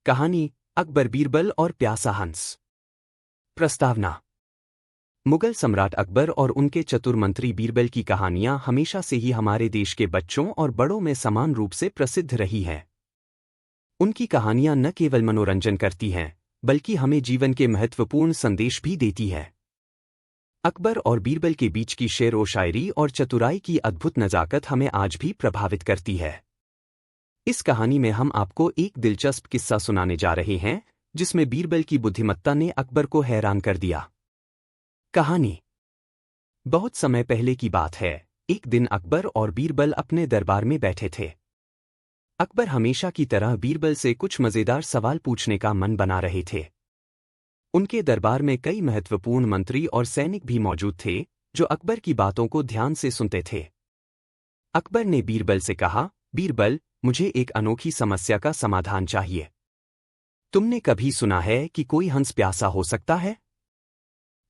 कहानी अकबर बीरबल और प्यासा हंस। प्रस्तावना। मुगल सम्राट अकबर और उनके चतुर मंत्री बीरबल की कहानियां हमेशा से ही हमारे देश के बच्चों और बड़ों में समान रूप से प्रसिद्ध रही हैं। उनकी कहानियां न केवल मनोरंजन करती हैं बल्कि हमें जीवन के महत्वपूर्ण संदेश भी देती हैं। अकबर और बीरबल के बीच की शेर व शायरी और चतुराई की अद्भुत नज़ाकत हमें आज भी प्रभावित करती है। इस कहानी में हम आपको एक दिलचस्प किस्सा सुनाने जा रहे हैं जिसमें बीरबल की बुद्धिमत्ता ने अकबर को हैरान कर दिया। कहानी। बहुत समय पहले की बात है। एक दिन अकबर और बीरबल अपने दरबार में बैठे थे। अकबर हमेशा की तरह बीरबल से कुछ मजेदार सवाल पूछने का मन बना रहे थे। उनके दरबार में कई महत्वपूर्ण मंत्री और सैनिक भी मौजूद थे जो अकबर की बातों को ध्यान से सुनते थे। अकबर ने बीरबल से कहा, बीरबल, मुझे एक अनोखी समस्या का समाधान चाहिए। तुमने कभी सुना है कि कोई हंस प्यासा हो सकता है?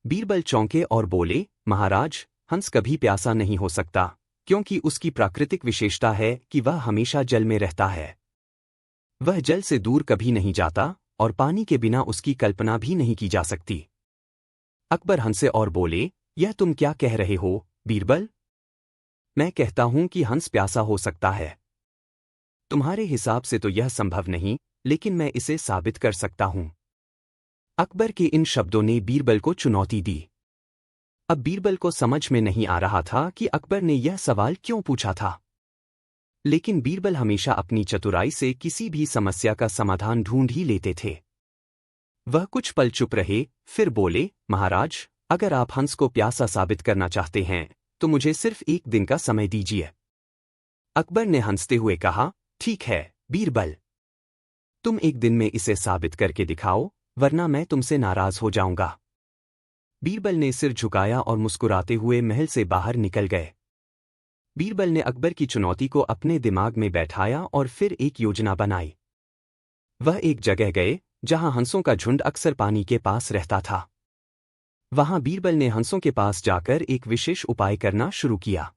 बीरबल चौंके और बोले, महाराज, हंस कभी प्यासा नहीं हो सकता क्योंकि उसकी प्राकृतिक विशेषता है कि वह हमेशा जल में रहता है। वह जल से दूर कभी नहीं जाता और पानी के बिना उसकी कल्पना भी नहीं की जा सकती। अकबर हंसे और बोले, यह तुम क्या कह रहे हो, बीरबल? मैं कहता हूं कि हंस प्यासा हो सकता है। तुम्हारे हिसाब से तो यह संभव नहीं, लेकिन मैं इसे साबित कर सकता हूं। अकबर के इन शब्दों ने बीरबल को चुनौती दी। अब बीरबल को समझ में नहीं आ रहा था कि अकबर ने यह सवाल क्यों पूछा था। लेकिन बीरबल हमेशा अपनी चतुराई से किसी भी समस्या का समाधान ढूंढ ही लेते थे। वह कुछ पल चुप रहे, फिर बोले, महाराज, अगर आप हंस को प्यासा साबित करना चाहते हैं तो मुझे सिर्फ एक दिन का समय दीजिए। अकबर ने हंसते हुए कहा, ठीक है, बीरबल। तुम एक दिन में इसे साबित करके दिखाओ, वरना मैं तुमसे नाराज हो जाऊंगा। बीरबल ने सिर झुकाया और मुस्कुराते हुए महल से बाहर निकल गए। बीरबल ने अकबर की चुनौती को अपने दिमाग में बैठाया और फिर एक योजना बनाई। वह एक जगह गए जहां हंसों का झुंड अक्सर पानी के पास रहता था। वहां बीरबल ने हंसों के पास जाकर एक विशेष उपाय करना शुरू किया।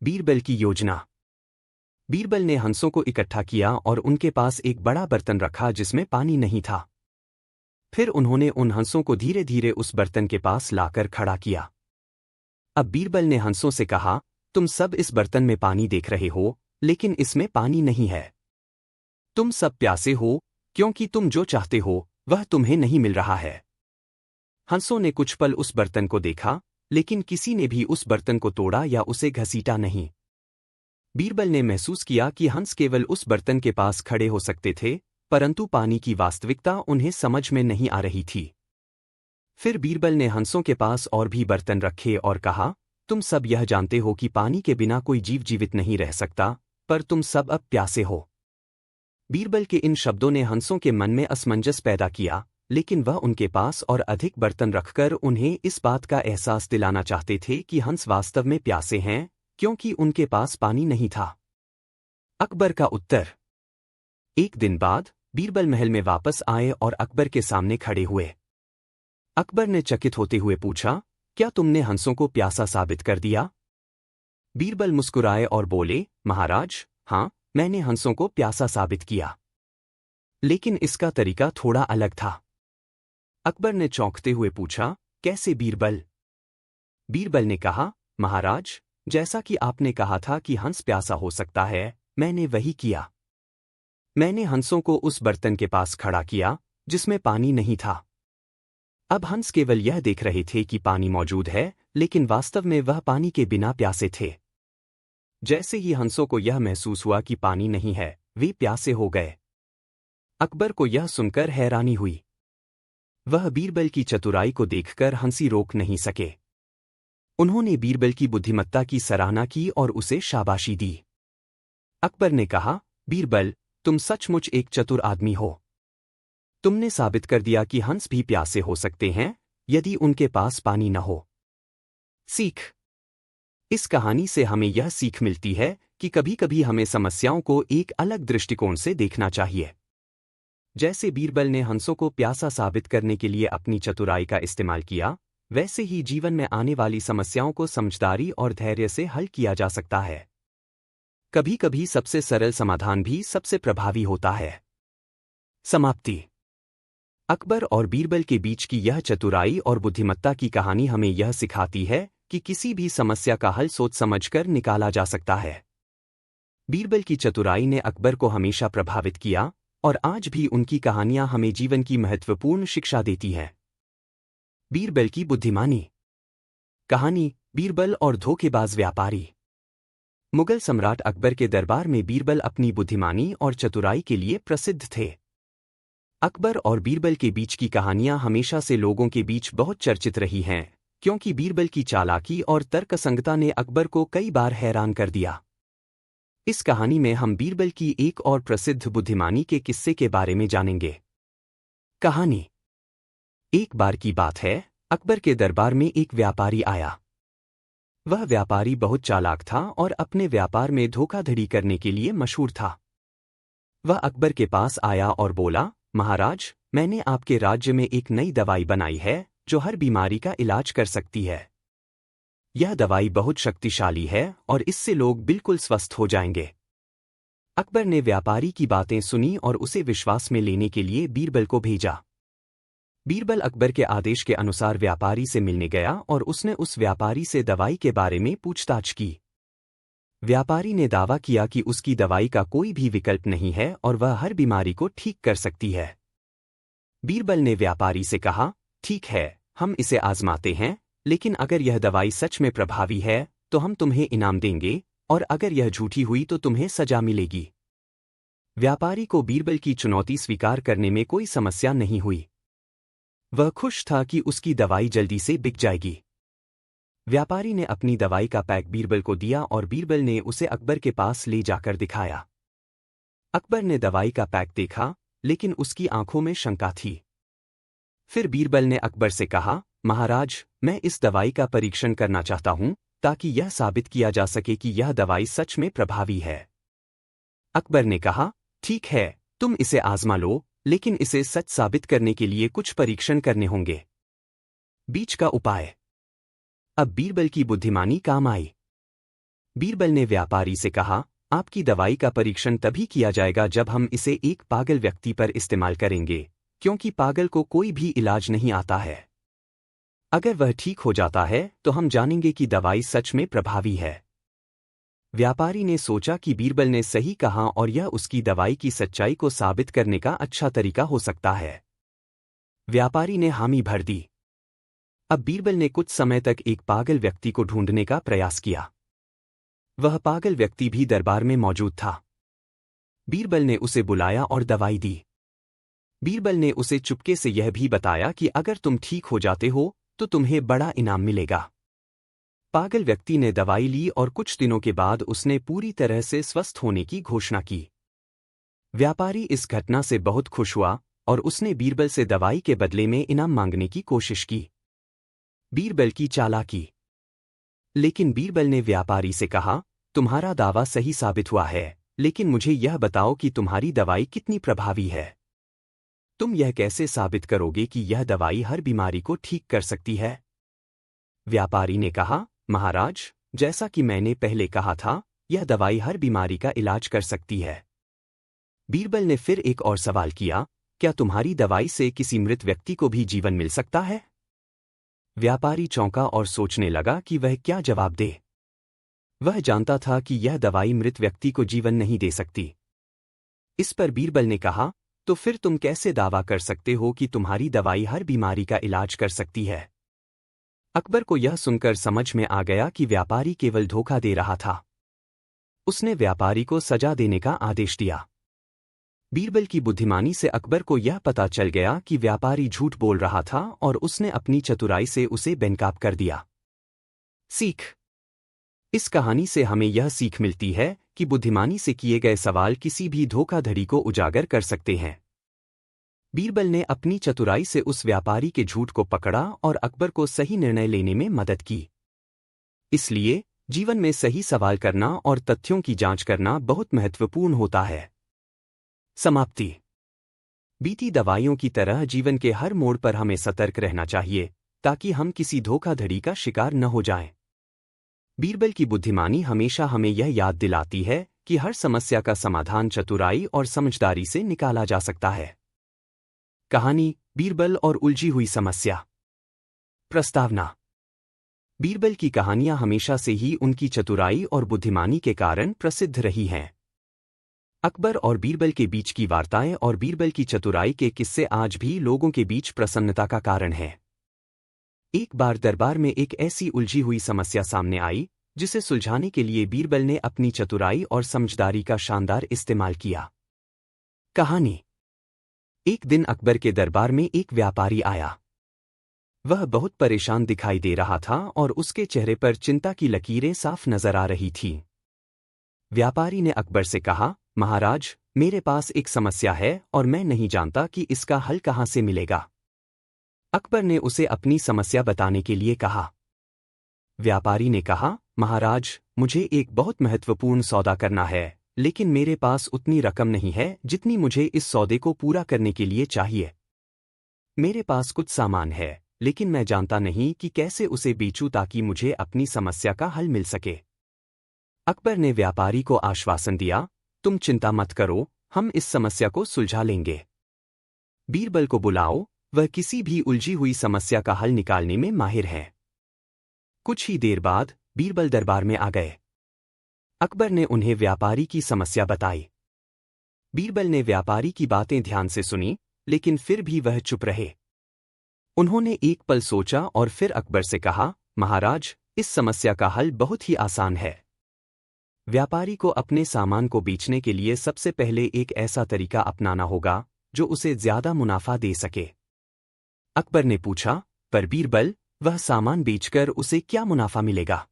बीरबल की योजना। बीरबल ने हंसों को इकट्ठा किया और उनके पास एक बड़ा बर्तन रखा जिसमें पानी नहीं था। फिर उन्होंने उन हंसों को धीरे धीरे उस बर्तन के पास लाकर खड़ा किया। अब बीरबल ने हंसों से कहा, तुम सब इस बर्तन में पानी देख रहे हो, लेकिन इसमें पानी नहीं है। तुम सब प्यासे हो क्योंकि तुम जो चाहते हो वह तुम्हें नहीं मिल रहा है। हंसों ने कुछ पल उस बर्तन को देखा, लेकिन किसी ने भी उस बर्तन को तोड़ा या उसे घसीटा नहीं। बीरबल ने महसूस किया कि हंस केवल उस बर्तन के पास खड़े हो सकते थे, परंतु पानी की वास्तविकता उन्हें समझ में नहीं आ रही थी। फिर बीरबल ने हंसों के पास और भी बर्तन रखे और कहा, तुम सब यह जानते हो कि पानी के बिना कोई जीव जीवित नहीं रह सकता, पर तुम सब अब प्यासे हो। बीरबल के इन शब्दों ने हंसों के मन में असमंजस पैदा किया, लेकिन वह उनके पास और अधिक बर्तन रखकर उन्हें इस बात का एहसास दिलाना चाहते थे कि हंस वास्तव में प्यासे हैं क्योंकि उनके पास पानी नहीं था। अकबर का उत्तर। एक दिन बाद बीरबल महल में वापस आए और अकबर के सामने खड़े हुए। अकबर ने चकित होते हुए पूछा, क्या तुमने हंसों को प्यासा साबित कर दिया? बीरबल मुस्कुराए और बोले, महाराज, हाँ, मैंने हंसों को प्यासा साबित किया, लेकिन इसका तरीका थोड़ा अलग था। अकबर ने चौंकते हुए पूछा, कैसे बीरबल? बीरबल ने कहा, महाराज, जैसा कि आपने कहा था कि हंस प्यासा हो सकता है, मैंने वही किया। मैंने हंसों को उस बर्तन के पास खड़ा किया जिसमें पानी नहीं था। अब हंस केवल यह देख रहे थे कि पानी मौजूद है, लेकिन वास्तव में वह पानी के बिना प्यासे थे। जैसे ही हंसों को यह महसूस हुआ कि पानी नहीं है, वे प्यासे हो गए। अकबर को यह सुनकर हैरानी हुई। वह बीरबल की चतुराई को देखकर हंसी रोक नहीं सके। उन्होंने बीरबल की बुद्धिमत्ता की सराहना की और उसे शाबाशी दी। अकबर ने कहा, बीरबल, तुम सचमुच एक चतुर आदमी हो। तुमने साबित कर दिया कि हंस भी प्यासे हो सकते हैं यदि उनके पास पानी न हो। सीख। इस कहानी से हमें यह सीख मिलती है कि कभी कभी हमें समस्याओं को एक अलग दृष्टिकोण से देखना चाहिए। जैसे बीरबल ने हंसों को प्यासा साबित करने के लिए अपनी चतुराई का इस्तेमाल किया, वैसे ही जीवन में आने वाली समस्याओं को समझदारी और धैर्य से हल किया जा सकता है। कभी कभी सबसे सरल समाधान भी सबसे प्रभावी होता है। समाप्ति। अकबर और बीरबल के बीच की यह चतुराई और बुद्धिमत्ता की कहानी हमें यह सिखाती है कि किसी भी समस्या का हल सोच समझकर निकाला जा सकता है। बीरबल की चतुराई ने अकबर को हमेशा प्रभावित किया और आज भी उनकी कहानियां हमें जीवन की महत्वपूर्ण शिक्षा देती हैं। बीरबल की बुद्धिमानी। कहानी, बीरबल और धोखेबाज व्यापारी। मुगल सम्राट अकबर के दरबार में बीरबल अपनी बुद्धिमानी और चतुराई के लिए प्रसिद्ध थे। अकबर और बीरबल के बीच की कहानियां हमेशा से लोगों के बीच बहुत चर्चित रही हैं, क्योंकि बीरबल की चालाकी और तर्कसंगता ने अकबर को कई बार हैरान कर दिया। इस कहानी में हम बीरबल की एक और प्रसिद्ध बुद्धिमानी के किस्से के बारे में जानेंगे। कहानी। एक बार की बात है, अकबर के दरबार में एक व्यापारी आया। वह व्यापारी बहुत चालाक था और अपने व्यापार में धोखाधड़ी करने के लिए मशहूर था। वह अकबर के पास आया और बोला, महाराज, मैंने आपके राज्य में एक नई दवाई बनाई है जो हर बीमारी का इलाज कर सकती है। यह दवाई बहुत शक्तिशाली है और इससे लोग बिल्कुल स्वस्थ हो जाएंगे। अकबर ने व्यापारी की बातें सुनी और उसे विश्वास में लेने के लिए बीरबल को भेजा। बीरबल अकबर के आदेश के अनुसार व्यापारी से मिलने गया और उसने उस व्यापारी से दवाई के बारे में पूछताछ की। व्यापारी ने दावा किया कि उसकी दवाई का कोई भी विकल्प नहीं है और वह हर बीमारी को ठीक कर सकती है। बीरबल ने व्यापारी से कहा, ठीक है, हम इसे आजमाते हैं, लेकिन अगर यह दवाई सच में प्रभावी है तो हम तुम्हें इनाम देंगे और अगर यह झूठी हुई तो तुम्हें सजा मिलेगी। व्यापारी को बीरबल की चुनौती स्वीकार करने में कोई समस्या नहीं हुई। वह खुश था कि उसकी दवाई जल्दी से बिक जाएगी। व्यापारी ने अपनी दवाई का पैक बीरबल को दिया और बीरबल ने उसे अकबर के पास ले जाकर दिखाया। अकबर ने दवाई का पैक देखा, लेकिन उसकी आंखों में शंका थी। फिर बीरबल ने अकबर से कहा, महाराज, मैं इस दवाई का परीक्षण करना चाहता हूं ताकि यह साबित किया जा सके कि यह दवाई सच में प्रभावी है। अकबर ने कहा, ठीक है, तुम इसे आजमा लो, लेकिन इसे सच साबित करने के लिए कुछ परीक्षण करने होंगे। बीच का उपाय। अब बीरबल की बुद्धिमानी काम आई। बीरबल ने व्यापारी से कहा, आपकी दवाई का परीक्षण तभी किया जाएगा जब हम इसे एक पागल व्यक्ति पर इस्तेमाल करेंगे, क्योंकि पागल को कोई भी इलाज नहीं आता है। अगर वह ठीक हो जाता है तो हम जानेंगे कि दवाई सच में प्रभावी है। व्यापारी ने सोचा कि बीरबल ने सही कहा और यह उसकी दवाई की सच्चाई को साबित करने का अच्छा तरीका हो सकता है। व्यापारी ने हामी भर दी। अब बीरबल ने कुछ समय तक एक पागल व्यक्ति को ढूंढने का प्रयास किया। वह पागल व्यक्ति भी दरबार में मौजूद था। बीरबल ने उसे बुलाया और दवाई दी। बीरबल ने उसे चुपके से यह भी बताया कि अगर तुम ठीक हो जाते हो तो तुम्हें बड़ा इनाम मिलेगा। पागल व्यक्ति ने दवाई ली और कुछ दिनों के बाद उसने पूरी तरह से स्वस्थ होने की घोषणा की। व्यापारी इस घटना से बहुत खुश हुआ और उसने बीरबल से दवाई के बदले में इनाम मांगने की कोशिश की। बीरबल की चालाकी। लेकिन बीरबल ने व्यापारी से कहा, तुम्हारा दावा सही साबित हुआ है, लेकिन मुझे यह बताओ कि तुम्हारी दवाई कितनी प्रभावी है। तुम यह कैसे साबित करोगे कि यह दवाई हर बीमारी को ठीक कर सकती है? व्यापारी ने कहा, महाराज, जैसा कि मैंने पहले कहा था, यह दवाई हर बीमारी का इलाज कर सकती है। बीरबल ने फिर एक और सवाल किया, क्या तुम्हारी दवाई से किसी मृत व्यक्ति को भी जीवन मिल सकता है? व्यापारी चौंका और सोचने लगा कि वह क्या जवाब दे। वह जानता था कि यह दवाई मृत व्यक्ति को जीवन नहीं दे सकती। इस पर बीरबल ने कहा, तो फिर तुम कैसे दावा कर सकते हो कि तुम्हारी दवाई हर बीमारी का इलाज कर सकती है? अकबर को यह सुनकर समझ में आ गया कि व्यापारी केवल धोखा दे रहा था। उसने व्यापारी को सजा देने का आदेश दिया। बीरबल की बुद्धिमानी से अकबर को यह पता चल गया कि व्यापारी झूठ बोल रहा था और उसने अपनी चतुराई से उसे बेनकाब कर दिया। सीख। इस कहानी से हमें यह सीख मिलती है कि बुद्धिमानी से किए गए सवाल किसी भी धोखाधड़ी को उजागर कर सकते हैं। बीरबल ने अपनी चतुराई से उस व्यापारी के झूठ को पकड़ा और अकबर को सही निर्णय लेने में मदद की। इसलिए जीवन में सही सवाल करना और तथ्यों की जांच करना बहुत महत्वपूर्ण होता है। समाप्ति। बीती दवाइयों की तरह जीवन के हर मोड़ पर हमें सतर्क रहना चाहिए ताकि हम किसी धोखाधड़ी का शिकार न हो जाएं। बीरबल की बुद्धिमानी हमेशा हमें यह याद दिलाती है कि हर समस्या का समाधान चतुराई और समझदारी से निकाला जा सकता है। कहानी बीरबल और उलझी हुई समस्या। प्रस्तावना। बीरबल की कहानियां हमेशा से ही उनकी चतुराई और बुद्धिमानी के कारण प्रसिद्ध रही हैं। अकबर और बीरबल के बीच की वार्ताएं और बीरबल की चतुराई के किस्से आज भी लोगों के बीच प्रसन्नता का कारण हैं। एक बार दरबार में एक ऐसी उलझी हुई समस्या सामने आई जिसे सुलझाने के लिए बीरबल ने अपनी चतुराई और समझदारी का शानदार इस्तेमाल किया। कहानी। एक दिन अकबर के दरबार में एक व्यापारी आया। वह बहुत परेशान दिखाई दे रहा था और उसके चेहरे पर चिंता की लकीरें साफ नजर आ रही थीं। व्यापारी ने अकबर से कहा, महाराज, मेरे पास एक समस्या है और मैं नहीं जानता कि इसका हल कहाँ से मिलेगा। अकबर ने उसे अपनी समस्या बताने के लिए कहा। व्यापारी ने कहा, महाराज, मुझे एक बहुत महत्वपूर्ण सौदा करना है, लेकिन मेरे पास उतनी रकम नहीं है जितनी मुझे इस सौदे को पूरा करने के लिए चाहिए। मेरे पास कुछ सामान है, लेकिन मैं जानता नहीं कि कैसे उसे बेचूं ताकि मुझे अपनी समस्या का हल मिल सके। अकबर ने व्यापारी को आश्वासन दिया, तुम चिंता मत करो, हम इस समस्या को सुलझा लेंगे। बीरबल को बुलाओ, वह किसी भी उलझी हुई समस्या का हल निकालने में माहिर है। कुछ ही देर बाद बीरबल दरबार में आ गए। अकबर ने उन्हें व्यापारी की समस्या बताई। बीरबल ने व्यापारी की बातें ध्यान से सुनी, लेकिन फिर भी वह चुप रहे। उन्होंने एक पल सोचा और फिर अकबर से कहा, महाराज, इस समस्या का हल बहुत ही आसान है। व्यापारी को अपने सामान को बेचने के लिए सबसे पहले एक ऐसा तरीका अपनाना होगा जो उसे ज्यादा मुनाफा दे सके। अकबर ने पूछा, पर बीरबल, वह सामान बेचकर उसे क्या मुनाफा मिलेगा?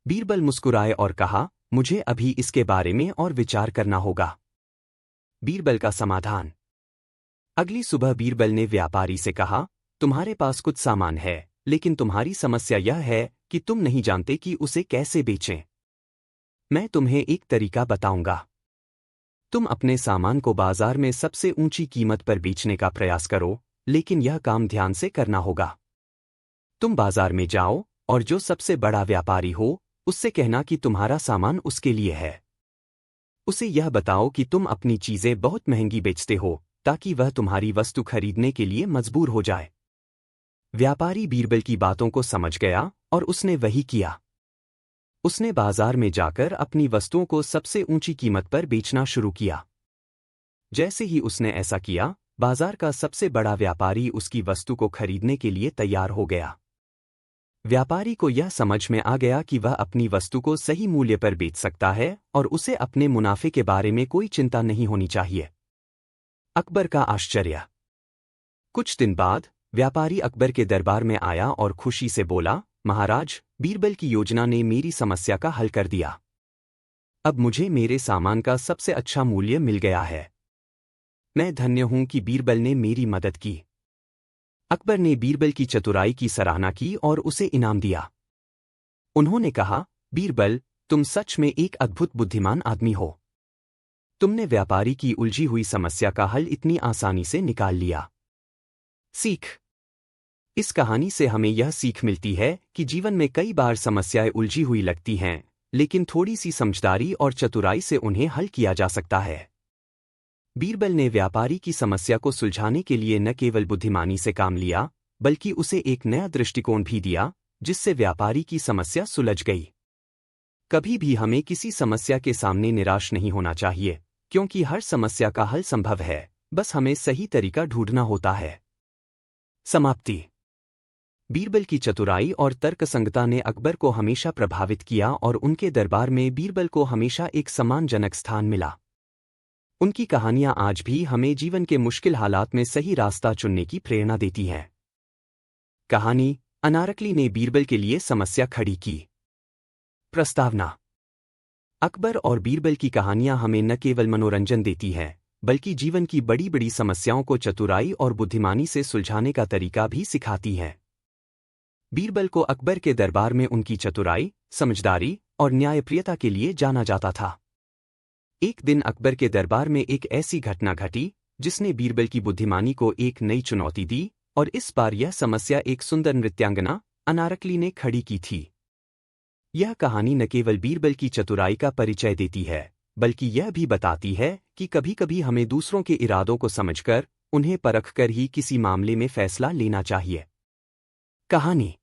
बीरबल मुस्कुराए और कहा, मुझे अभी इसके बारे में और विचार करना होगा। बीरबल का समाधान। अगली सुबह बीरबल ने व्यापारी से कहा, तुम्हारे पास कुछ सामान है, लेकिन तुम्हारी समस्या यह है कि तुम नहीं जानते कि उसे कैसे बेचें। मैं तुम्हें एक तरीका बताऊंगा। तुम अपने सामान को बाजार में सबसे ऊंची कीमत पर बेचने का प्रयास करो, लेकिन यह काम ध्यान से करना होगा। तुम बाजार में जाओ और जो सबसे बड़ा व्यापारी हो, उससे कहना कि तुम्हारा सामान उसके लिए है। उसे यह बताओ कि तुम अपनी चीजें बहुत महंगी बेचते हो, ताकि वह तुम्हारी वस्तु खरीदने के लिए मजबूर हो जाए। व्यापारी बीरबल की बातों को समझ गया और उसने वही किया। उसने बाजार में जाकर अपनी वस्तुओं को सबसे ऊंची कीमत पर बेचना शुरू किया। जैसे ही उसने ऐसा किया, बाजार का सबसे बड़ा व्यापारी उसकी वस्तु को खरीदने के लिए तैयार हो गया। व्यापारी को यह समझ में आ गया कि वह अपनी वस्तु को सही मूल्य पर बेच सकता है और उसे अपने मुनाफे के बारे में कोई चिंता नहीं होनी चाहिए। अकबर का आश्चर्य। कुछ दिन बाद व्यापारी अकबर के दरबार में आया और खुशी से बोला, महाराज, बीरबल की योजना ने मेरी समस्या का हल कर दिया। अब मुझे मेरे सामान का सबसे अच्छा मूल्य मिल गया है। मैं धन्य हूं कि बीरबल ने मेरी मदद की। अकबर ने बीरबल की चतुराई की सराहना की और उसे इनाम दिया। उन्होंने कहा, बीरबल, तुम सच में एक अद्भुत बुद्धिमान आदमी हो। तुमने व्यापारी की उलझी हुई समस्या का हल इतनी आसानी से निकाल लिया। सीख। इस कहानी से हमें यह सीख मिलती है कि जीवन में कई बार समस्याएं उलझी हुई लगती हैं, लेकिन थोड़ी सी समझदारी और चतुराई से उन्हें हल किया जा सकता है। बीरबल ने व्यापारी की समस्या को सुलझाने के लिए न केवल बुद्धिमानी से काम लिया, बल्कि उसे एक नया दृष्टिकोण भी दिया, जिससे व्यापारी की समस्या सुलझ गई। कभी भी हमें किसी समस्या के सामने निराश नहीं होना चाहिए, क्योंकि हर समस्या का हल संभव है, बस हमें सही तरीका ढूंढना होता है। समाप्ति। बीरबल की चतुराई और तर्कसंगता ने अकबर को हमेशा प्रभावित किया और उनके दरबार में बीरबल को हमेशा एक सम्मानजनक स्थान मिला। उनकी कहानियां आज भी हमें जीवन के मुश्किल हालात में सही रास्ता चुनने की प्रेरणा देती हैं। कहानी, अनारकली ने बीरबल के लिए समस्या खड़ी की। प्रस्तावना। अकबर और बीरबल की कहानियां हमें न केवल मनोरंजन देती हैं, बल्कि जीवन की बड़ी बड़ी समस्याओं को चतुराई और बुद्धिमानी से सुलझाने का तरीका भी सिखाती हैं। बीरबल को अकबर के दरबार में उनकी चतुराई, समझदारी और न्यायप्रियता के लिए जाना जाता था। एक दिन अकबर के दरबार में एक ऐसी घटना घटी जिसने बीरबल की बुद्धिमानी को एक नई चुनौती दी, और इस बार यह समस्या एक सुंदर नृत्यांगना अनारकली ने खड़ी की थी। यह कहानी न केवल बीरबल की चतुराई का परिचय देती है, बल्कि यह भी बताती है कि कभी-कभी हमें दूसरों के इरादों को समझकर, उन्हें परखकर ही किसी मामले में फैसला लेना चाहिए। कहानी।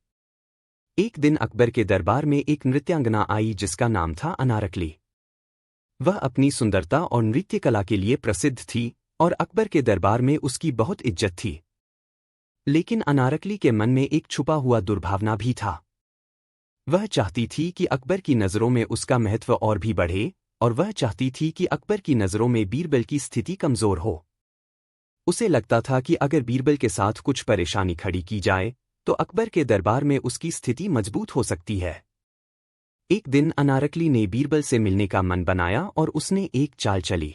एक दिन अकबर के दरबार में एक नृत्यांगना आई जिसका नाम था अनारकली। वह अपनी सुंदरता और नृत्य कला के लिए प्रसिद्ध थी और अकबर के दरबार में उसकी बहुत इज्जत थी। लेकिन अनारकली के मन में एक छुपा हुआ दुर्भावना भी था। वह चाहती थी कि अकबर की नज़रों में उसका महत्व और भी बढ़े, और वह चाहती थी कि अकबर की नज़रों में बीरबल की स्थिति कमज़ोर हो। उसे लगता था कि अगर बीरबल के साथ कुछ परेशानी खड़ी की जाए तो अकबर के दरबार में उसकी स्थिति मजबूत हो सकती है। एक दिन अनारकली ने बीरबल से मिलने का मन बनाया और उसने एक चाल चली।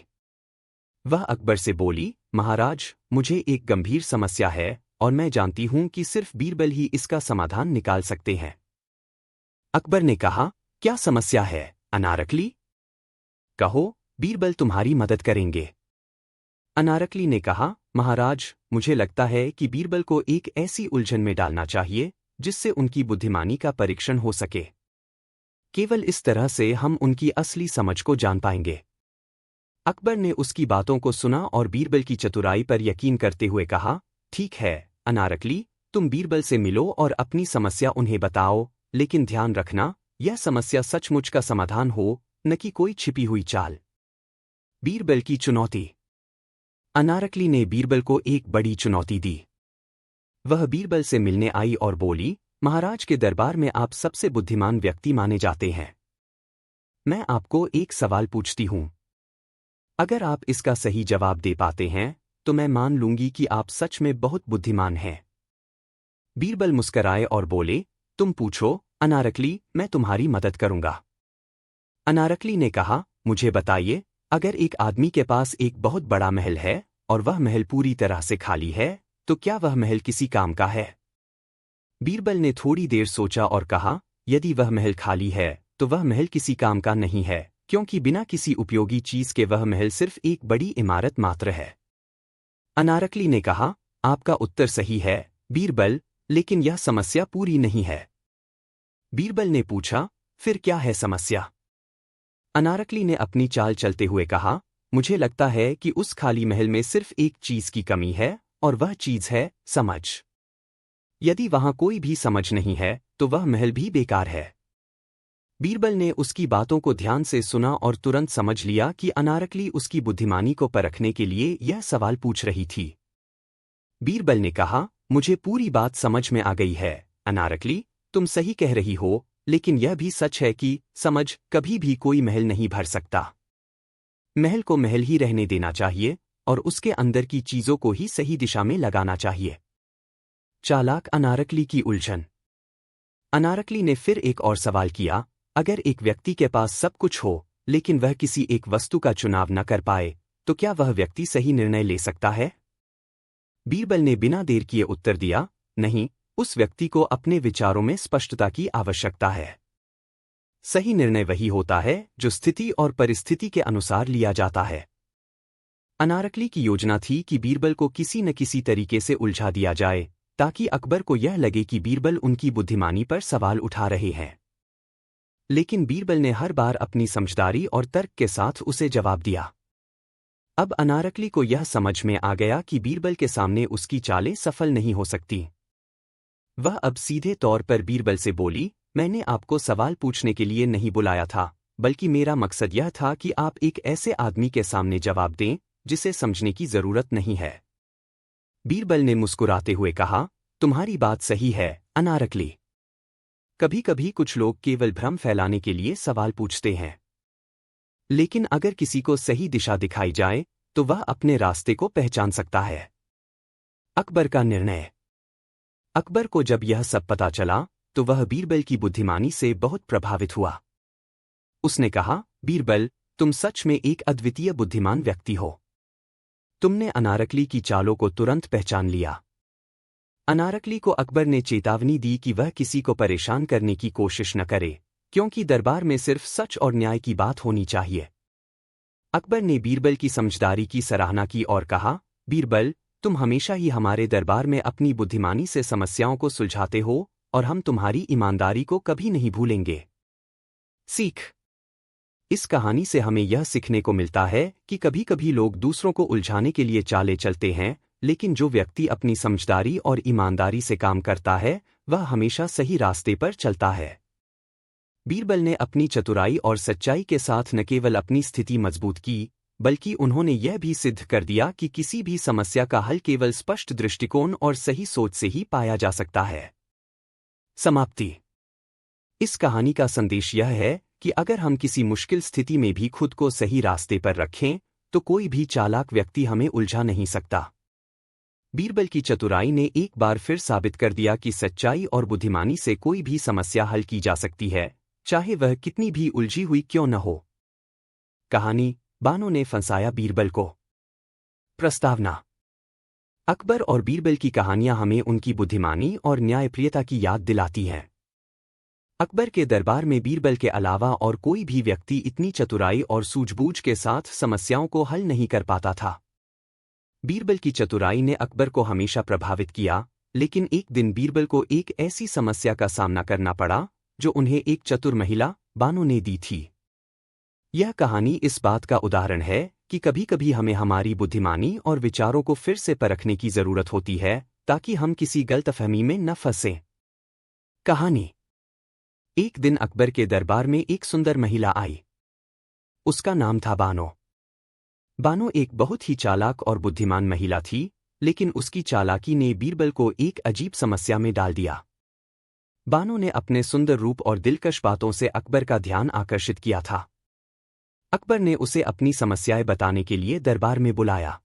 वह अकबर से बोली, महाराज, मुझे एक गंभीर समस्या है और मैं जानती हूं कि सिर्फ बीरबल ही इसका समाधान निकाल सकते हैं। अकबर ने कहा, क्या समस्या है अनारकली? कहो, बीरबल तुम्हारी मदद करेंगे। अनारकली ने कहा, महाराज, मुझे लगता है कि बीरबल को एक ऐसी उलझन में डालना चाहिए जिससे उनकी बुद्धिमानी का परीक्षण हो सके। केवल इस तरह से हम उनकी असली समझ को जान पाएंगे। अकबर ने उसकी बातों को सुना और बीरबल की चतुराई पर यकीन करते हुए कहा, ठीक है अनारकली, तुम बीरबल से मिलो और अपनी समस्या उन्हें बताओ, लेकिन ध्यान रखना, यह समस्या सचमुच का समाधान हो, न कि कोई छिपी हुई चाल। बीरबल की चुनौती। अनारकली ने बीरबल को एक बड़ी चुनौती दी। वह बीरबल से मिलने आई और बोली, महाराज के दरबार में आप सबसे बुद्धिमान व्यक्ति माने जाते हैं। मैं आपको एक सवाल पूछती हूं। अगर आप इसका सही जवाब दे पाते हैं तो मैं मान लूंगी कि आप सच में बहुत बुद्धिमान हैं। बीरबल मुस्कराए और बोले, तुम पूछो अनारकली, मैं तुम्हारी मदद करूंगा। अनारकली ने कहा, मुझे बताइए, अगर एक आदमी के पास एक बहुत बड़ा महल है और वह महल पूरी तरह से खाली है तो क्या वह महल किसी काम का है? बीरबल ने थोड़ी देर सोचा और कहा, यदि वह महल खाली है तो वह महल किसी काम का नहीं है, क्योंकि बिना किसी उपयोगी चीज के वह महल सिर्फ एक बड़ी इमारत मात्र है। अनारकली ने कहा, आपका उत्तर सही है बीरबल, लेकिन यह समस्या पूरी नहीं है। बीरबल ने पूछा, फिर क्या है समस्या? अनारकली ने अपनी चाल चलते हुए कहा, मुझे लगता है कि उस खाली महल में सिर्फ एक चीज की कमी है और वह चीज है समझ। यदि वहां कोई भी समझ नहीं है तो वह महल भी बेकार है। बीरबल ने उसकी बातों को ध्यान से सुना और तुरंत समझ लिया कि अनारकली उसकी बुद्धिमानी को परखने के लिए यह सवाल पूछ रही थी। बीरबल ने कहा, मुझे पूरी बात समझ में आ गई है अनारकली, तुम सही कह रही हो, लेकिन यह भी सच है कि समझ कभी भी कोई महल नहीं भर सकता। महल को महल ही रहने देना चाहिए और उसके अंदर की चीजों को ही सही दिशा में लगाना चाहिए। चालाक अनारकली की उलझन। अनारकली ने फिर एक और सवाल किया, अगर एक व्यक्ति के पास सब कुछ हो लेकिन वह किसी एक वस्तु का चुनाव न कर पाए तो क्या वह व्यक्ति सही निर्णय ले सकता है? बीरबल ने बिना देर किए उत्तर दिया, नहीं, उस व्यक्ति को अपने विचारों में स्पष्टता की आवश्यकता है। सही निर्णय वही होता है जो स्थिति और परिस्थिति के अनुसार लिया जाता है। अनारकली की योजना थी कि बीरबल को किसी न किसी तरीके से उलझा दिया जाए ताकि अकबर को यह लगे कि बीरबल उनकी बुद्धिमानी पर सवाल उठा रहे हैं। लेकिन बीरबल ने हर बार अपनी समझदारी और तर्क के साथ उसे जवाब दिया। अब अनारकली को यह समझ में आ गया कि बीरबल के सामने उसकी चालें सफल नहीं हो सकती। वह अब सीधे तौर पर बीरबल से बोली, मैंने आपको सवाल पूछने के लिए नहीं बुलाया था, बल्कि मेरा मकसद यह था कि आप एक ऐसे आदमी के सामने जवाब दें जिसे समझने की जरूरत नहीं है। बीरबल ने मुस्कुराते हुए कहा, तुम्हारी बात सही है अनारकली। कभी कभी कुछ लोग केवल भ्रम फैलाने के लिए सवाल पूछते हैं, लेकिन अगर किसी को सही दिशा दिखाई जाए तो वह अपने रास्ते को पहचान सकता है। अकबर का निर्णय। अकबर को जब यह सब पता चला तो वह बीरबल की बुद्धिमानी से बहुत प्रभावित हुआ। उसने कहा, बीरबल, तुम सच में एक अद्वितीय बुद्धिमान व्यक्ति हो। तुमने अनारकली की चालों को तुरंत पहचान लिया। अनारकली को अकबर ने चेतावनी दी कि वह किसी को परेशान करने की कोशिश न करे, क्योंकि दरबार में सिर्फ सच और न्याय की बात होनी चाहिए। अकबर ने बीरबल की समझदारी की सराहना की और कहा, बीरबल, तुम हमेशा ही हमारे दरबार में अपनी बुद्धिमानी से समस्याओं को सुलझाते हो और हम तुम्हारी ईमानदारी को कभी नहीं भूलेंगे। सीख। इस कहानी से हमें यह सीखने को मिलता है कि कभी कभी लोग दूसरों को उलझाने के लिए चालें चलते हैं, लेकिन जो व्यक्ति अपनी समझदारी और ईमानदारी से काम करता है वह हमेशा सही रास्ते पर चलता है। बीरबल ने अपनी चतुराई और सच्चाई के साथ न केवल अपनी स्थिति मजबूत की, बल्कि उन्होंने यह भी सिद्ध कर दिया कि किसी भी समस्या का हल केवल स्पष्ट दृष्टिकोण और सही सोच से ही पाया जा सकता है। समाप्ति। इस कहानी का संदेश यह है कि अगर हम किसी मुश्किल स्थिति में भी खुद को सही रास्ते पर रखें तो कोई भी चालाक व्यक्ति हमें उलझा नहीं सकता। बीरबल की चतुराई ने एक बार फिर साबित कर दिया कि सच्चाई और बुद्धिमानी से कोई भी समस्या हल की जा सकती है, चाहे वह कितनी भी उलझी हुई क्यों न हो। कहानी बानों ने फंसाया बीरबल को। प्रस्तावना। अकबर और बीरबल की कहानियां हमें उनकी बुद्धिमानी और न्यायप्रियता की याद दिलाती हैं। अकबर के दरबार में बीरबल के अलावा और कोई भी व्यक्ति इतनी चतुराई और सूझबूझ के साथ समस्याओं को हल नहीं कर पाता था। बीरबल की चतुराई ने अकबर को हमेशा प्रभावित किया, लेकिन एक दिन बीरबल को एक ऐसी समस्या का सामना करना पड़ा जो उन्हें एक चतुर महिला बानो ने दी थी। यह कहानी इस बात का उदाहरण है कि कभी-कभी हमें हमारी बुद्धिमानी और विचारों को फिर से परखने की जरूरत होती है ताकि हम किसी गलतफहमी में न फंसें। कहानी। एक दिन अकबर के दरबार में एक सुंदर महिला आई। उसका नाम था बानो। बानो एक बहुत ही चालाक और बुद्धिमान महिला थी, लेकिन उसकी चालाकी ने बीरबल को एक अजीब समस्या में डाल दिया। बानो ने अपने सुंदर रूप और दिलकश बातों से अकबर का ध्यान आकर्षित किया था। अकबर ने उसे अपनी समस्याएं बताने के लिए दरबार में बुलाया।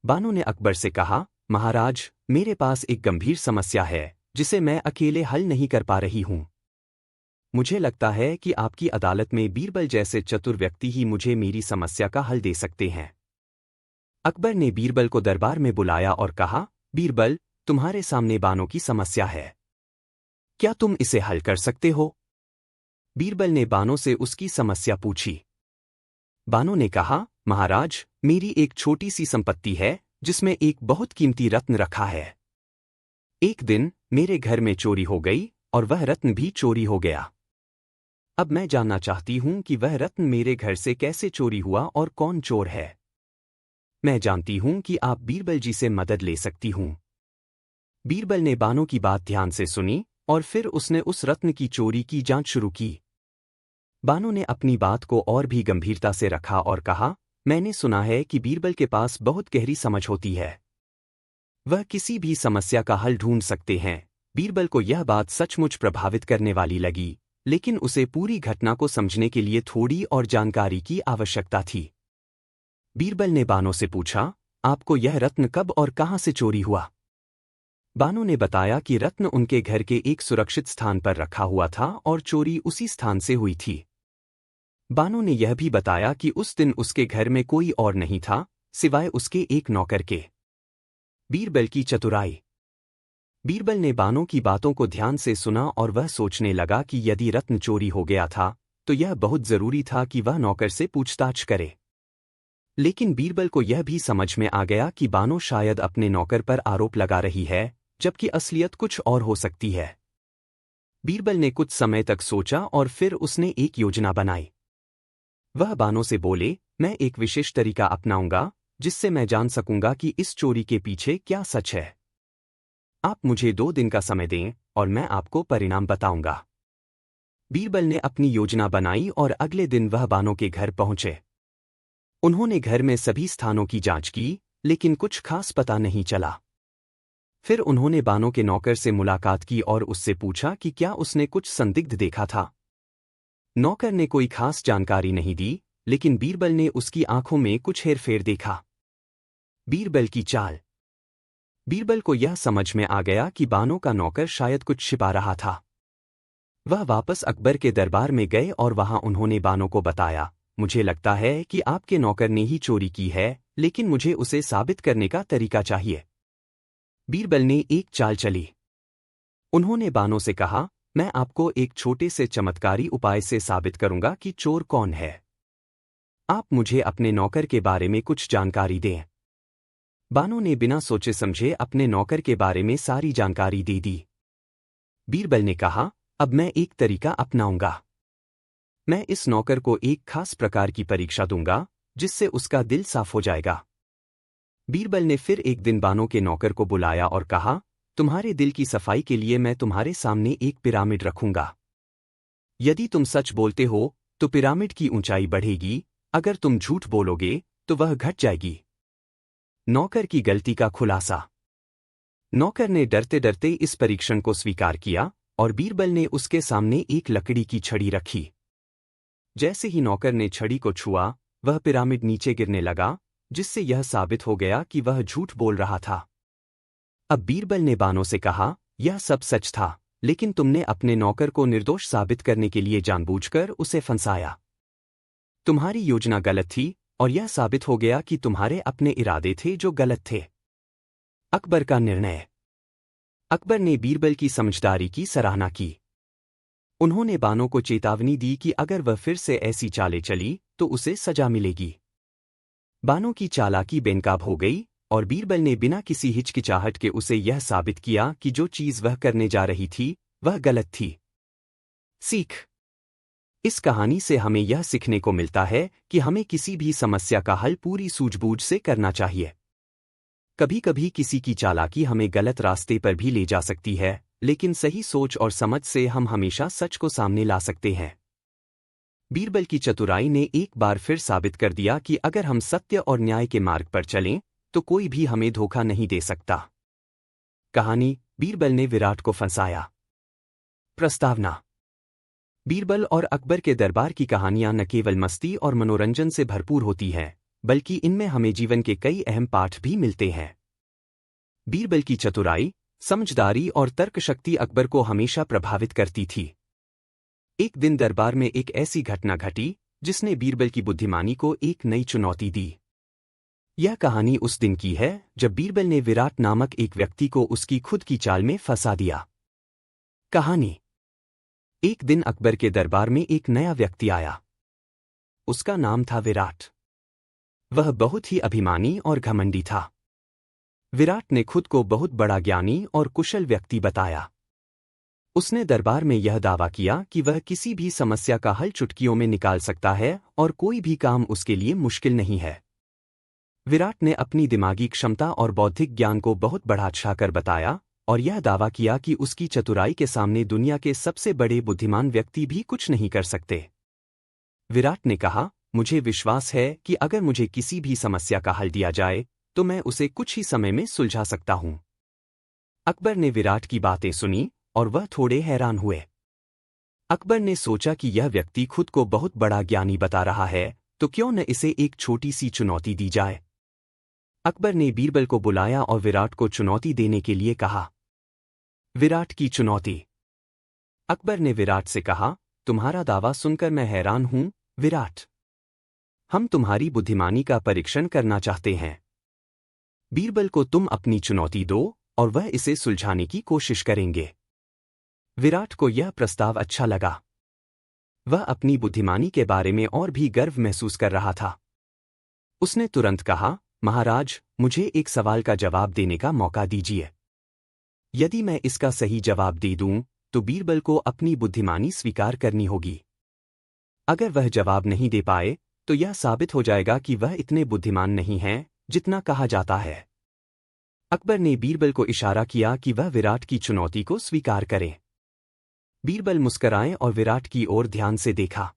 बानो ने अकबर से कहा, महाराज, मेरे पास एक गंभीर समस्या है जिसे मैं अकेले हल नहीं कर पा रही हूं। मुझे लगता है कि आपकी अदालत में बीरबल जैसे चतुर व्यक्ति ही मुझे मेरी समस्या का हल दे सकते हैं। अकबर ने बीरबल को दरबार में बुलाया और कहा, बीरबल, तुम्हारे सामने बानो की समस्या है। क्या तुम इसे हल कर सकते हो? बीरबल ने बानो से उसकी समस्या पूछी। बानो ने कहा, महाराज, मेरी एक छोटी सी संपत्ति है जिसमें एक बहुत कीमती रत्न रखा है। एक दिन मेरे घर में चोरी हो गई और वह रत्न भी चोरी हो गया। अब मैं जानना चाहती हूं कि वह रत्न मेरे घर से कैसे चोरी हुआ और कौन चोर है। मैं जानती हूं कि आप बीरबल जी से मदद ले सकती हूं। बीरबल ने बानो की बात ध्यान से सुनी और फिर उसने उस रत्न की चोरी की जांच शुरू की। बानो ने अपनी बात को और भी गंभीरता से रखा और कहा, मैंने सुना है कि बीरबल के पास बहुत गहरी समझ होती है। वह किसी भी समस्या का हल ढूंढ सकते हैं। बीरबल को यह बात सचमुच प्रभावित करने वाली लगी, लेकिन उसे पूरी घटना को समझने के लिए थोड़ी और जानकारी की आवश्यकता थी। बीरबल ने बानो से पूछा, आपको यह रत्न कब और कहां से चोरी हुआ? बानो ने बताया कि रत्न उनके घर के एक सुरक्षित स्थान पर रखा हुआ था और चोरी उसी स्थान से हुई थी। बानो ने यह भी बताया कि उस दिन उसके घर में कोई और नहीं था सिवाय उसके एक नौकर के। बीरबल की चतुराई। बीरबल ने बानो की बातों को ध्यान से सुना और वह सोचने लगा कि यदि रत्न चोरी हो गया था तो यह बहुत जरूरी था कि वह नौकर से पूछताछ करे। लेकिन बीरबल को यह भी समझ में आ गया कि बानो शायद अपने नौकर पर आरोप लगा रही है, जबकि असलियत कुछ और हो सकती है। बीरबल ने कुछ समय तक सोचा और फिर उसने एक योजना बनाई। वह बानो से बोले, मैं एक विशेष तरीका अपनाऊंगा जिससे मैं जान सकूंगा कि इस चोरी के पीछे क्या सच है। आप मुझे 2 दिन का समय दें और मैं आपको परिणाम बताऊंगा। बीरबल ने अपनी योजना बनाई और अगले दिन वह बानो के घर पहुंचे। उन्होंने घर में सभी स्थानों की जांच की, लेकिन कुछ खास पता नहीं चला। फिर उन्होंने बानो के नौकर से मुलाकात की और उससे पूछा कि क्या उसने कुछ संदिग्ध देखा था। नौकर ने कोई खास जानकारी नहीं दी, लेकिन बीरबल ने उसकी आंखों में कुछ हेरफेर देखा। बीरबल की चाल। बीरबल को यह समझ में आ गया कि बानो का नौकर शायद कुछ छिपा रहा था। वह वापस अकबर के दरबार में गए और वहां उन्होंने बानो को बताया, मुझे लगता है कि आपके नौकर ने ही चोरी की है, लेकिन मुझे उसे साबित करने का तरीका चाहिए। बीरबल ने एक चाल चली। उन्होंने बानो से कहा, मैं आपको एक छोटे से चमत्कारी उपाय से साबित करूंगा कि चोर कौन है। आप मुझे अपने नौकर के बारे में कुछ जानकारी दें। बानो ने बिना सोचे समझे अपने नौकर के बारे में सारी जानकारी दे दी। बीरबल ने कहा, अब मैं एक तरीका अपनाऊंगा। मैं इस नौकर को एक खास प्रकार की परीक्षा दूंगा जिससे उसका दिल साफ हो जाएगा। बीरबल ने फिर एक दिन बानों के नौकर को बुलाया और कहा, तुम्हारे दिल की सफाई के लिए मैं तुम्हारे सामने एक पिरामिड रखूंगा। यदि तुम सच बोलते हो तो पिरामिड की ऊंचाई बढ़ेगी, अगर तुम झूठ बोलोगे तो वह घट जाएगी। नौकर की गलती का खुलासा। नौकर ने डरते डरते इस परीक्षण को स्वीकार किया और बीरबल ने उसके सामने एक लकड़ी की छड़ी रखी। जैसे ही नौकर ने छड़ी को छुआ, वह पिरामिड नीचे गिरने लगा, जिससे यह साबित हो गया कि वह झूठ बोल रहा था। अब बीरबल ने बानों से कहा, यह सब सच था, लेकिन तुमने अपने नौकर को निर्दोष साबित करने के लिए जानबूझकर उसे फंसाया। तुम्हारी योजना गलत थी और यह साबित हो गया कि तुम्हारे अपने इरादे थे जो गलत थे। अकबर का निर्णय। अकबर ने बीरबल की समझदारी की सराहना की। उन्होंने बानों को चेतावनी दी कि अगर वह फिर से ऐसी चालें चली तो उसे सजा मिलेगी। बानों की चालाकी बेनकाब हो गई और बीरबल ने बिना किसी हिचकिचाहट के उसे यह साबित किया कि जो चीज वह करने जा रही थी वह गलत थी। सीख। इस कहानी से हमें यह सीखने को मिलता है कि हमें किसी भी समस्या का हल पूरी सूझबूझ से करना चाहिए। कभी कभी किसी की चालाकी हमें गलत रास्ते पर भी ले जा सकती है, लेकिन सही सोच और समझ से हम हमेशा सच को सामने ला सकते हैं। बीरबल की चतुराई ने एक बार फिर साबित कर दिया कि अगर हम सत्य और न्याय के मार्ग पर चलें तो कोई भी हमें धोखा नहीं दे सकता। कहानी, बीरबल ने विराट को फंसाया। प्रस्तावना। बीरबल और अकबर के दरबार की कहानियां न केवल मस्ती और मनोरंजन से भरपूर होती हैं, बल्कि इनमें हमें जीवन के कई अहम पाठ भी मिलते हैं। बीरबल की चतुराई, समझदारी और तर्कशक्ति अकबर को हमेशा प्रभावित करती थी। एक दिन दरबार में एक ऐसी घटना घटी जिसने बीरबल की बुद्धिमानी को एक नई चुनौती दी। यह कहानी उस दिन की है जब बीरबल ने विराट नामक एक व्यक्ति को उसकी खुद की चाल में फंसा दिया। कहानी। एक दिन अकबर के दरबार में एक नया व्यक्ति आया। उसका नाम था विराट। वह बहुत ही अभिमानी और घमंडी था। विराट ने खुद को बहुत बड़ा ज्ञानी और कुशल व्यक्ति बताया। उसने दरबार में यह दावा किया कि वह किसी भी समस्या का हल चुटकियों में निकाल सकता है और कोई भी काम उसके लिए मुश्किल नहीं है। विराट ने अपनी दिमागी क्षमता और बौद्धिक ज्ञान को बहुत बढ़ा-चढ़ाकर बताया और यह दावा किया कि उसकी चतुराई के सामने दुनिया के सबसे बड़े बुद्धिमान व्यक्ति भी कुछ नहीं कर सकते। विराट ने कहा, मुझे विश्वास है कि अगर मुझे किसी भी समस्या का हल दिया जाए तो मैं उसे कुछ ही समय में सुलझा सकता हूं। अकबर ने विराट की बातें सुनी और वह थोड़े हैरान हुए। अकबर ने सोचा कि यह व्यक्ति खुद को बहुत बड़ा ज्ञानी बता रहा है, तो क्यों न इसे एक छोटी सी चुनौती दी जाए। अकबर ने बीरबल को बुलाया और विराट को चुनौती देने के लिए कहा। विराट की चुनौती। अकबर ने विराट से कहा, तुम्हारा दावा सुनकर मैं हैरान हूं, विराट। हम तुम्हारी बुद्धिमानी का परीक्षण करना चाहते हैं। बीरबल को तुम अपनी चुनौती दो और वह इसे सुलझाने की कोशिश करेंगे। विराट को यह प्रस्ताव अच्छा लगा। वह अपनी बुद्धिमानी के बारे में और भी गर्व महसूस कर रहा था। उसने तुरंत कहा, महाराज, मुझे एक सवाल का जवाब देने का मौका दीजिए। यदि मैं इसका सही जवाब दे दूं, तो बीरबल को अपनी बुद्धिमानी स्वीकार करनी होगी। अगर वह जवाब नहीं दे पाए, तो यह साबित हो जाएगा कि वह इतने बुद्धिमान नहीं हैं, जितना कहा जाता है। अकबर ने बीरबल को इशारा किया कि वह विराट की चुनौती को स्वीकार करे। बीरबल मुस्कराए और विराट की ओर ध्यान से देखा।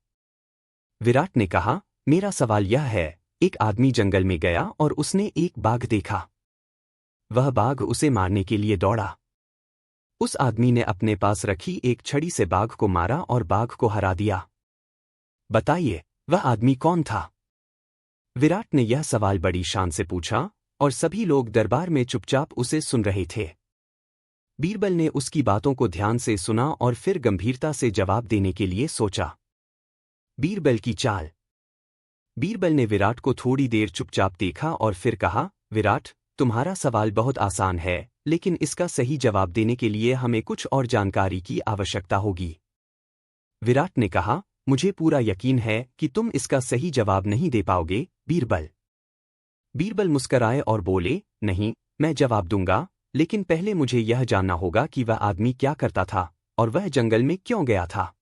विराट ने कहा, मेरा सवाल यह है, एक आदमी जंगल में गया और उसने एक बाघ देखा। वह बाघ उसे मारने के लिए दौड़ा। उस आदमी ने अपने पास रखी एक छड़ी से बाघ को मारा और बाघ को हरा दिया। बताइए, वह आदमी कौन था? विराट ने यह सवाल बड़ी शान से पूछा और सभी लोग दरबार में चुपचाप उसे सुन रहे थे। बीरबल ने उसकी बातों को ध्यान से सुना और फिर गंभीरता से जवाब देने के लिए सोचा। बीरबल की चाल। बीरबल ने विराट को थोड़ी देर चुपचाप देखा और फिर कहा, विराट, तुम्हारा सवाल बहुत आसान है, लेकिन इसका सही जवाब देने के लिए हमें कुछ और जानकारी की आवश्यकता होगी। विराट ने कहा, मुझे पूरा यकीन है कि तुम इसका सही जवाब नहीं दे पाओगे, बीरबल। बीरबल मुस्कराए और बोले, नहीं, मैं जवाब दूंगा, लेकिन पहले मुझे यह जानना होगा कि वह आदमी क्या करता था और वह जंगल में क्यों गया था।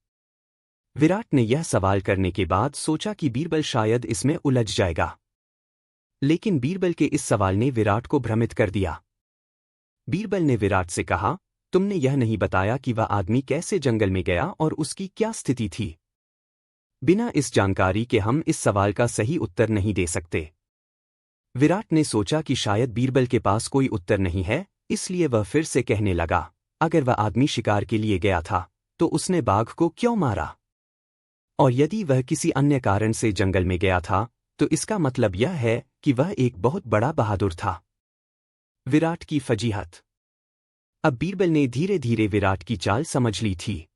विराट ने यह सवाल करने के बाद सोचा कि बीरबल शायद इसमें उलझ जाएगा, लेकिन बीरबल के इस सवाल ने विराट को भ्रमित कर दिया। बीरबल ने विराट से कहा, तुमने यह नहीं बताया कि वह आदमी कैसे जंगल में गया और उसकी क्या स्थिति थी। बिना इस जानकारी के हम इस सवाल का सही उत्तर नहीं दे सकते। विराट ने सोचा कि शायद बीरबल के पास कोई उत्तर नहीं है, इसलिए वह फिर से कहने लगा, अगर वह आदमी शिकार के लिए गया था तो उसने बाघ को क्यों मारा? और यदि वह किसी अन्य कारण से जंगल में गया था तो इसका मतलब यह है कि वह एक बहुत बड़ा बहादुर था। विराट की फजीहत। अब बीरबल ने धीरे धीरे विराट की चाल समझ ली थी।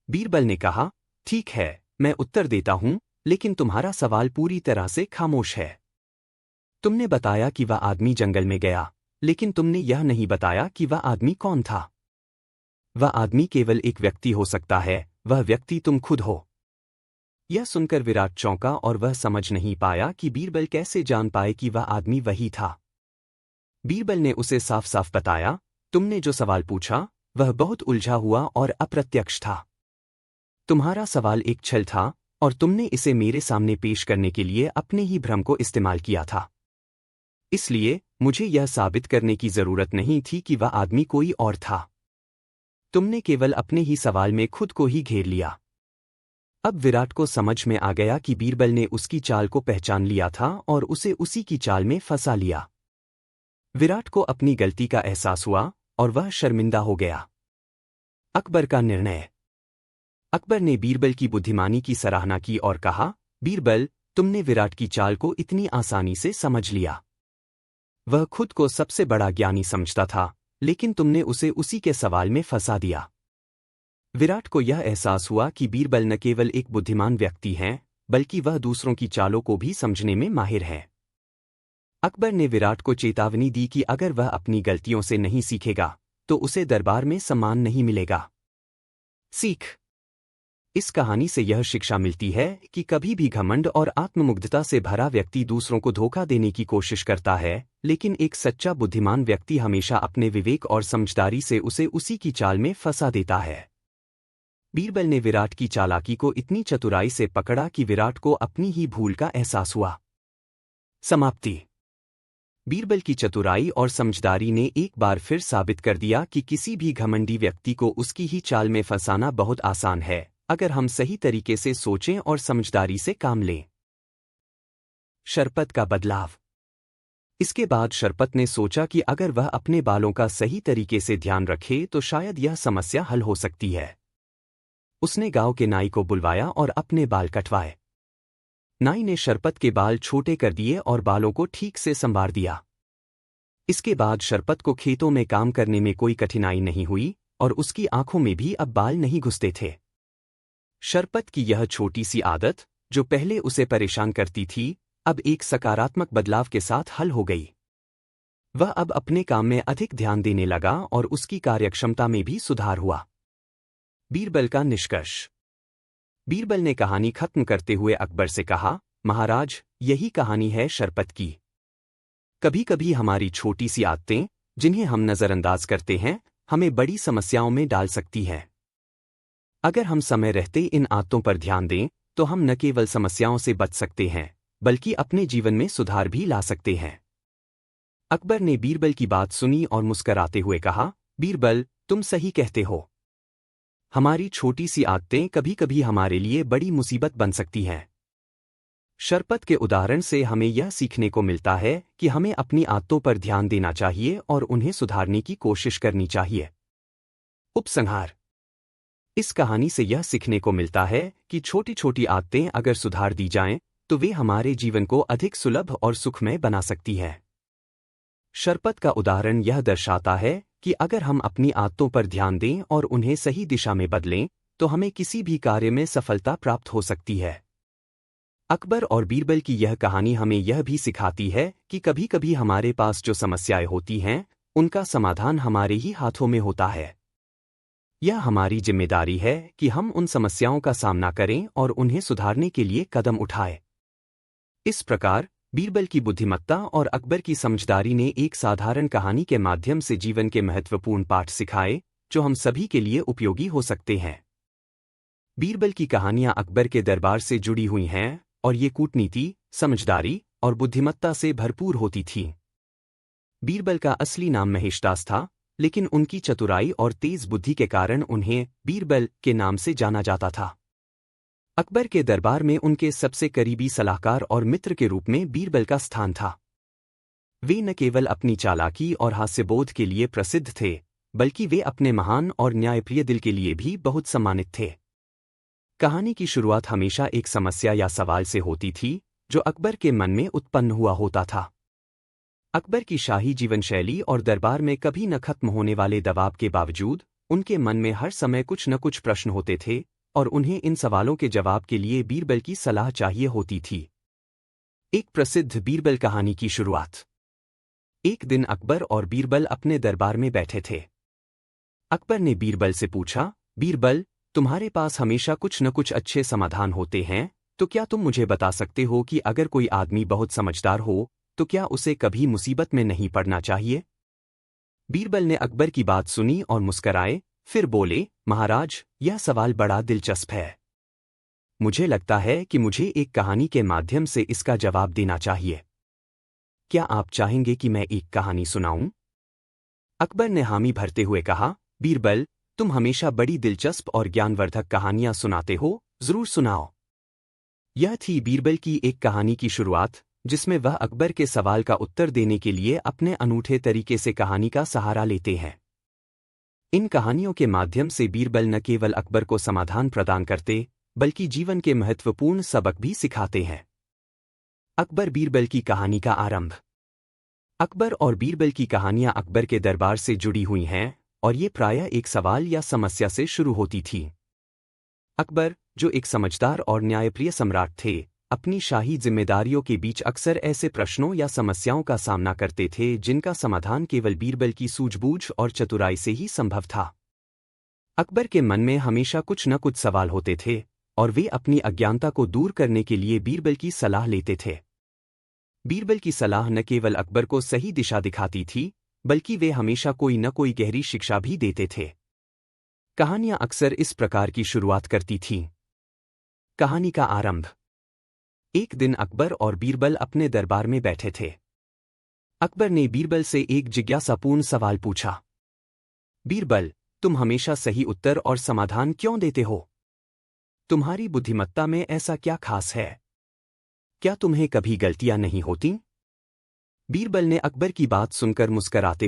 बीरबल ने कहा, ठीक है, मैं उत्तर देता हूं, लेकिन तुम्हारा सवाल पूरी तरह से खामोश है। तुमने बताया कि वह आदमी जंगल में गया, लेकिन तुमने यह नहीं बताया कि वह आदमी कौन था। वह आदमी केवल एक व्यक्ति हो सकता है, वह व्यक्ति तुम खुद हो। यह सुनकर विराट चौंका और वह समझ नहीं पाया कि बीरबल कैसे जान पाए कि वह आदमी वही था। बीरबल ने उसे साफ साफ बताया, तुमने जो सवाल पूछा वह बहुत उलझा हुआ और अप्रत्यक्ष था। तुम्हारा सवाल एक छल था और तुमने इसे मेरे सामने पेश करने के लिए अपने ही भ्रम को इस्तेमाल किया था। इसलिए मुझे यह साबित करने की जरूरत नहीं थी कि वह आदमी कोई और था। तुमने केवल अपने ही सवाल में खुद को ही घेर लिया। अब विराट को समझ में आ गया कि बीरबल ने उसकी चाल को पहचान लिया था और उसे उसी की चाल में फंसा लिया। विराट को अपनी गलती का एहसास हुआ और वह शर्मिंदा हो गया। अकबर का निर्णय। अकबर ने बीरबल की बुद्धिमानी की सराहना की और कहा, बीरबल, तुमने विराट की चाल को इतनी आसानी से समझ लिया। वह खुद को सबसे बड़ा ज्ञानी समझता था, लेकिन तुमने उसे उसी के सवाल में फंसा दिया। विराट को यह एहसास हुआ कि बीरबल न केवल एक बुद्धिमान व्यक्ति हैं, बल्कि वह दूसरों की चालों को भी समझने में माहिर है। अकबर ने विराट को चेतावनी दी कि अगर वह अपनी गलतियों से नहीं सीखेगा तो उसे दरबार में सम्मान नहीं मिलेगा। सीख। इस कहानी से यह शिक्षा मिलती है कि कभी भी घमंड और आत्ममुग्धता से भरा व्यक्ति दूसरों को धोखा देने की कोशिश करता है, लेकिन एक सच्चा बुद्धिमान व्यक्ति हमेशा अपने विवेक और समझदारी से उसे उसी की चाल में फंसा देता है। बीरबल ने विराट की चालाकी को इतनी चतुराई से पकड़ा कि विराट को अपनी ही भूल का एहसास हुआ। समाप्ति। बीरबल की चतुराई और समझदारी ने एक बार फिर साबित कर दिया कि किसी भी घमंडी व्यक्ति को उसकी ही चाल में फंसाना बहुत आसान है, अगर हम सही तरीके से सोचें और समझदारी से काम लें। शरपत का बदलाव। इसके बाद शरपत ने सोचा कि अगर वह अपने बालों का सही तरीके से ध्यान रखे तो शायद यह समस्या हल हो सकती है। उसने गांव के नाई को बुलवाया और अपने बाल कटवाए। नाई ने शरपत के बाल छोटे कर दिए और बालों को ठीक से संवार दिया। इसके बाद शरपत को खेतों में काम करने में कोई कठिनाई नहीं हुई और उसकी आंखों में भी अब बाल नहीं घुसते थे। शरपत की यह छोटी सी आदत, जो पहले उसे परेशान करती थी, अब एक सकारात्मक बदलाव के साथ हल हो गई। वह अब अपने काम में अधिक ध्यान देने लगा और उसकी कार्यक्षमता में भी सुधार हुआ। बीरबल का निष्कर्ष। बीरबल ने कहानी खत्म करते हुए अकबर से कहा, महाराज, यही कहानी है शरपत की। कभी कभी हमारी छोटी सी आदतें, जिन्हें हम नजरअंदाज करते हैं, हमें बड़ी समस्याओं में डाल सकती हैं। अगर हम समय रहते इन आदतों पर ध्यान दें तो हम न केवल समस्याओं से बच सकते हैं, बल्कि अपने जीवन में सुधार भी ला सकते हैं। अकबर ने बीरबल की बात सुनी और मुस्कराते हुए कहा, बीरबल, तुम सही कहते हो। हमारी छोटी सी आदतें कभी कभी हमारे लिए बड़ी मुसीबत बन सकती हैं। शरपत के उदाहरण से हमें यह सीखने को मिलता है कि हमें अपनी आदतों पर ध्यान देना चाहिए और उन्हें सुधारने की कोशिश करनी चाहिए। उपसंहार। इस कहानी से यह सीखने को मिलता है कि छोटी छोटी आदतें अगर सुधार दी जाएं तो वे हमारे जीवन को अधिक सुलभ और सुखमय बना सकती हैं। शरपत का उदाहरण यह दर्शाता है कि अगर हम अपनी आदतों पर ध्यान दें और उन्हें सही दिशा में बदलें तो हमें किसी भी कार्य में सफलता प्राप्त हो सकती है। अकबर और बीरबल की यह कहानी हमें यह भी सिखाती है कि कभी कभी हमारे पास जो समस्याएं होती हैं, उनका समाधान हमारे ही हाथों में होता है। यह हमारी जिम्मेदारी है कि हम उन समस्याओं का सामना करें और उन्हें सुधारने के लिए कदम उठाएं। इस प्रकार बीरबल की बुद्धिमत्ता और अकबर की समझदारी ने एक साधारण कहानी के माध्यम से जीवन के महत्वपूर्ण पाठ सिखाए, जो हम सभी के लिए उपयोगी हो सकते हैं। बीरबल की कहानियां अकबर के दरबार से जुड़ी हुई हैं और ये कूटनीति, समझदारी और बुद्धिमत्ता से भरपूर होती थीं। बीरबल का असली नाम महेशदास था, लेकिन उनकी चतुराई और तेज बुद्धि के कारण उन्हें बीरबल के नाम से जाना जाता था। अकबर के दरबार में उनके सबसे करीबी सलाहकार और मित्र के रूप में बीरबल का स्थान था। वे न केवल अपनी चालाकी और हास्यबोध के लिए प्रसिद्ध थे, बल्कि वे अपने महान और न्यायप्रिय दिल के लिए भी बहुत सम्मानित थे। कहानी की शुरुआत हमेशा एक समस्या या सवाल से होती थी जो अकबर के मन में उत्पन्न हुआ होता था। अकबर की शाही जीवनशैली और दरबार में कभी न खत्म होने वाले दबाव के बावजूद उनके मन में हर समय कुछ न कुछ प्रश्न होते थे और उन्हें इन सवालों के जवाब के लिए बीरबल की सलाह चाहिए होती थी। एक प्रसिद्ध बीरबल कहानी की शुरुआत। एक दिन अकबर और बीरबल अपने दरबार में बैठे थे। अकबर ने बीरबल से पूछा, बीरबल, तुम्हारे पास हमेशा कुछ न कुछ अच्छे समाधान होते हैं, तो क्या तुम मुझे बता सकते हो कि अगर कोई आदमी बहुत समझदार हो तो क्या उसे कभी मुसीबत में नहीं पड़ना चाहिए? बीरबल ने अकबर की बात सुनी और मुस्कराए, फिर बोले, महाराज, यह सवाल बड़ा दिलचस्प है। मुझे लगता है कि मुझे एक कहानी के माध्यम से इसका जवाब देना चाहिए। क्या आप चाहेंगे कि मैं एक कहानी सुनाऊं? अकबर ने हामी भरते हुए कहा, बीरबल, तुम हमेशा बड़ी दिलचस्प और ज्ञानवर्धक कहानियां सुनाते हो, जरूर सुनाओ। यह थी बीरबल की एक कहानी की शुरुआत, जिसमें वह अकबर के सवाल का उत्तर देने के लिए अपने अनूठे तरीके से कहानी का सहारा लेते हैं। इन कहानियों के माध्यम से बीरबल न केवल अकबर को समाधान प्रदान करते, बल्कि जीवन के महत्वपूर्ण सबक भी सिखाते हैं। अकबर बीरबल की कहानी का आरंभ। अकबर और बीरबल की कहानियां अकबर के दरबार से जुड़ी हुई हैं और ये प्रायः एक सवाल या समस्या से शुरू होती थी। अकबर, जो एक समझदार और न्यायप्रिय सम्राट थे, अपनी शाही जिम्मेदारियों के बीच अक्सर ऐसे प्रश्नों या समस्याओं का सामना करते थे जिनका समाधान केवल बीरबल की सूझबूझ और चतुराई से ही संभव था। अकबर के मन में हमेशा कुछ न कुछ सवाल होते थे और वे अपनी अज्ञानता को दूर करने के लिए बीरबल की सलाह लेते थे। बीरबल की सलाह न केवल अकबर को सही दिशा दिखाती थी, बल्कि वे हमेशा कोई न कोई गहरी शिक्षा भी देते थे। कहानियां अक्सर इस प्रकार की शुरुआत करती थीं। कहानी का आरंभ। एक दिन अकबर और बीरबल अपने दरबार में बैठे थे। अकबर ने बीरबल से एक जिज्ञासापूर्ण सवाल पूछा, बीरबल, तुम हमेशा सही उत्तर और समाधान क्यों देते हो? तुम्हारी बुद्धिमत्ता में ऐसा क्या खास है? क्या तुम्हें कभी गलतियां नहीं होती? बीरबल ने अकबर की बात सुनकर मुस्कराते